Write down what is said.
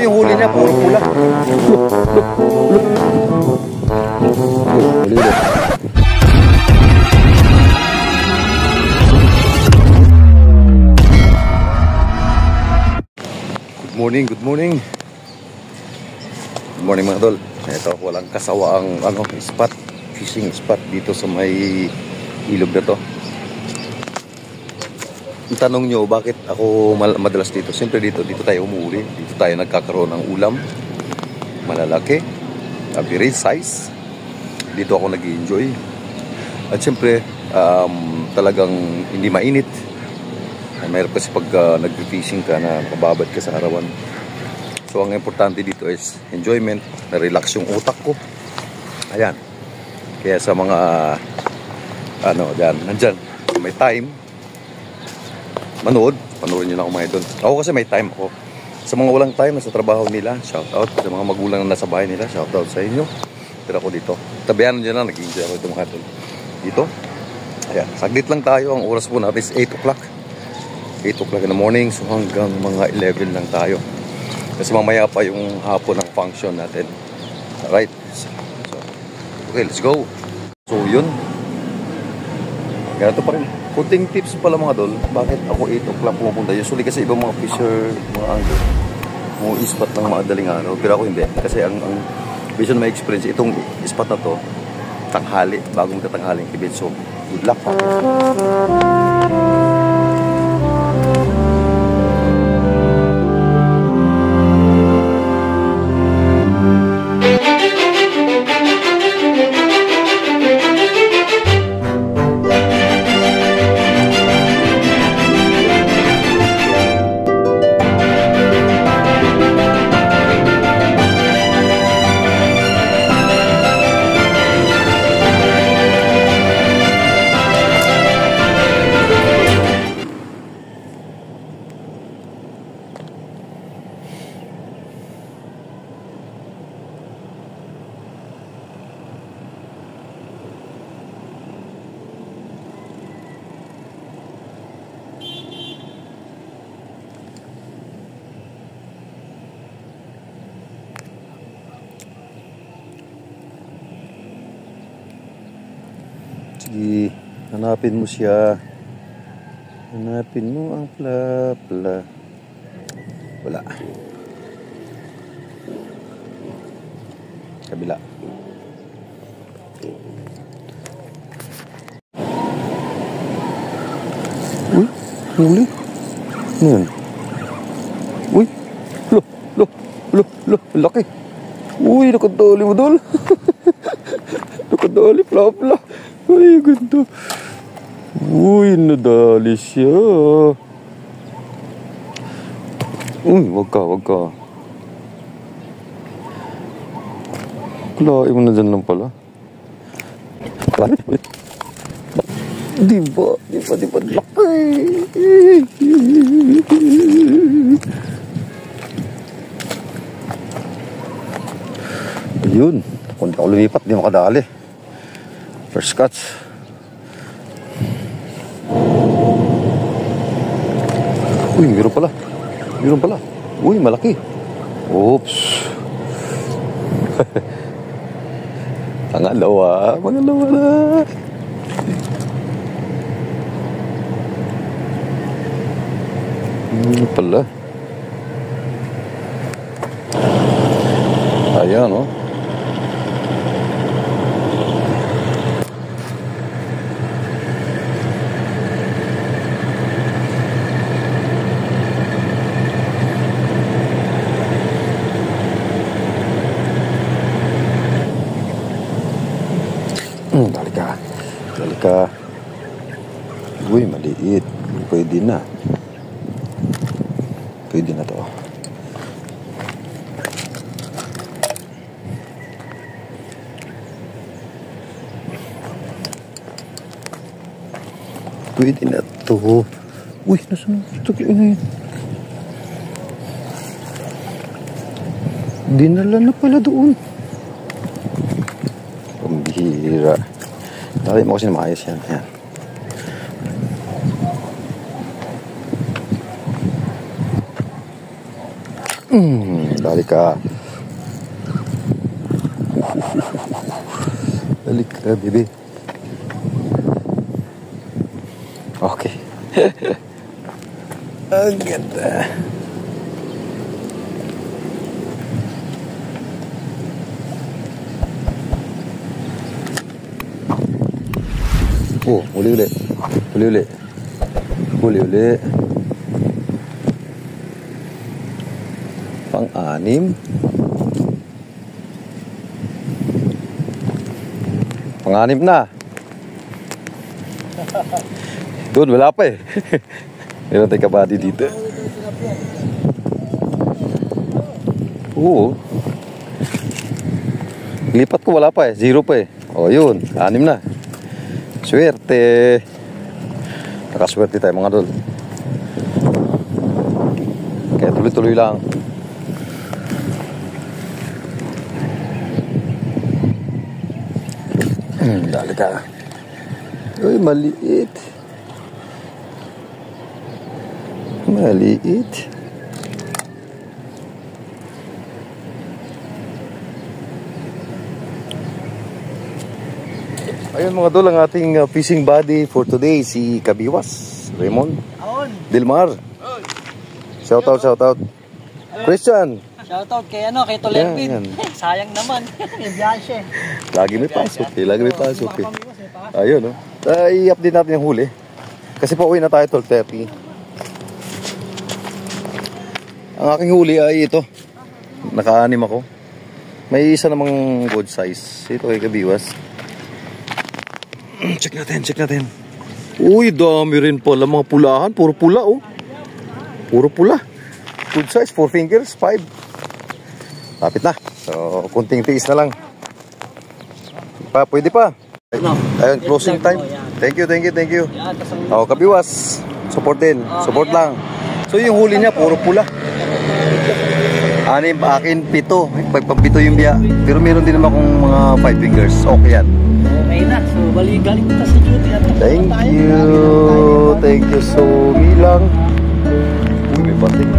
yung huli niya, puro pula. Good morning, good morning. Good morning mga tol. Ito, walang kasawaang spot, fishing spot dito sa may ilog na to. Tanong nyo, bakit ako madalas dito? Siyempre dito tayo umuwi. Dito tayo nagkakaroon ng ulam. Malalaki. Average size. Dito ako nag-enjoy. At siyempre, talagang hindi mainit. Mayroon kasi pag nag-fishing ka na mababad ka sa arawan. So, ang importante dito is enjoyment. Na-relax yung utak ko. Ayan. Kaya sa mga, nandyan, may time, panoorin nyo na ako mga idol. Ako kasi may time ako. Sa mga walang time, nasa trabaho nila, shout out. Sa mga magulang na nasa bahay nila, shout out sa inyo. Pero ako dito, tabihan nyo na, nag-enjoy ako dito mga idol. Dito, ayan, saglit lang tayo. Ang oras po natin is 8 o'clock. 8 o'clock in the morning, so hanggang mga 11 lang tayo. Kasi mamaya pa yung hapon ng function natin. Alright, so, okay, let's go. So yun, ganito pa rin. Kunting tips pala mga dol, bakit ako 8 o'clock pumupunta. Usually kasi ibang mga fisher, mga angler, mga ispat ng mga daling araw. Pero ako hindi. Kasi ang based on my experience, itong ispat na to, tanghali, bagong katanghaling kibit. So, good luck. Sige, hanapin mo siya. Hanapin mo ang pla. Wala. Kabila. Uy, huli. Ano yun? Uy, lo, laki. Uy, nakadali mo dol. Nakadali, pla. Ay, ganda. Uy, nadali siya. Uy, wag ka. Kulain mo na dyan lang pala. Diba? Laki. Ayun. Kung di ako lumipat, di makadali. First catch. Uy, meron pala. Uy, malaki. Oops. Pangalawa na. Pala. Ayan, oh. Dali ka. Uy, maliit. Pwede na to. Pwede na to. Uy, nasan ito ngayon? Dinala na pala doon. Pambihira. Dali mo kasi na maayos yan. Ayan. Dali ka. Dali ka, baby. Okay. Ang ganda. Oh, uli-uli. Uli-uli. Uli-uli. Pang-anim. Pang-anim na. Doon, wala pa eh. Meron tayong kabady dito. Oo. Lipat ko, wala pa eh. 0 pa eh. O, yun. 6 na. Swerte. Nakaswerte tayo mga dol. Kaya tuloy-tuloy lang. Dali ka. Uy, maliit. Maliit. Ayun mga dol, ang ating fishing buddy for today, si Kabiwas, Raymond, Dilmar. Shoutout, shoutout. Christian. Shoutout kay Tolervin. Sayang naman. Ibiyahe. Lagi may pasok eh, lagi may pasok eh. Ayun, no? I-update natin yung huli. Kasi pauwi na tayo 12:30. Ang aking huli ay ito. Naka-anim ako. May isa namang good size. Ito kay Kabiwas. Check natin, check natin. Uy, dami rin pala mga pulahan. Puro pula, oh. Puro pula. Good size, 4 fingers, 5. Lapit na. So, kunting tiis na lang. Pwede pa. Ayun, closing time. Thank you, thank you, thank you. Oh, Kabiwas. Support din. Support lang. So, yung huli niya, puro pula. 6, akin 7. Pagpapito yung biya. Pero meron din naman akong mga 5 fingers. Okay yan. Okay na. So, galing kita sa duty. Thank you. Thank you so milang. Uy, may pating.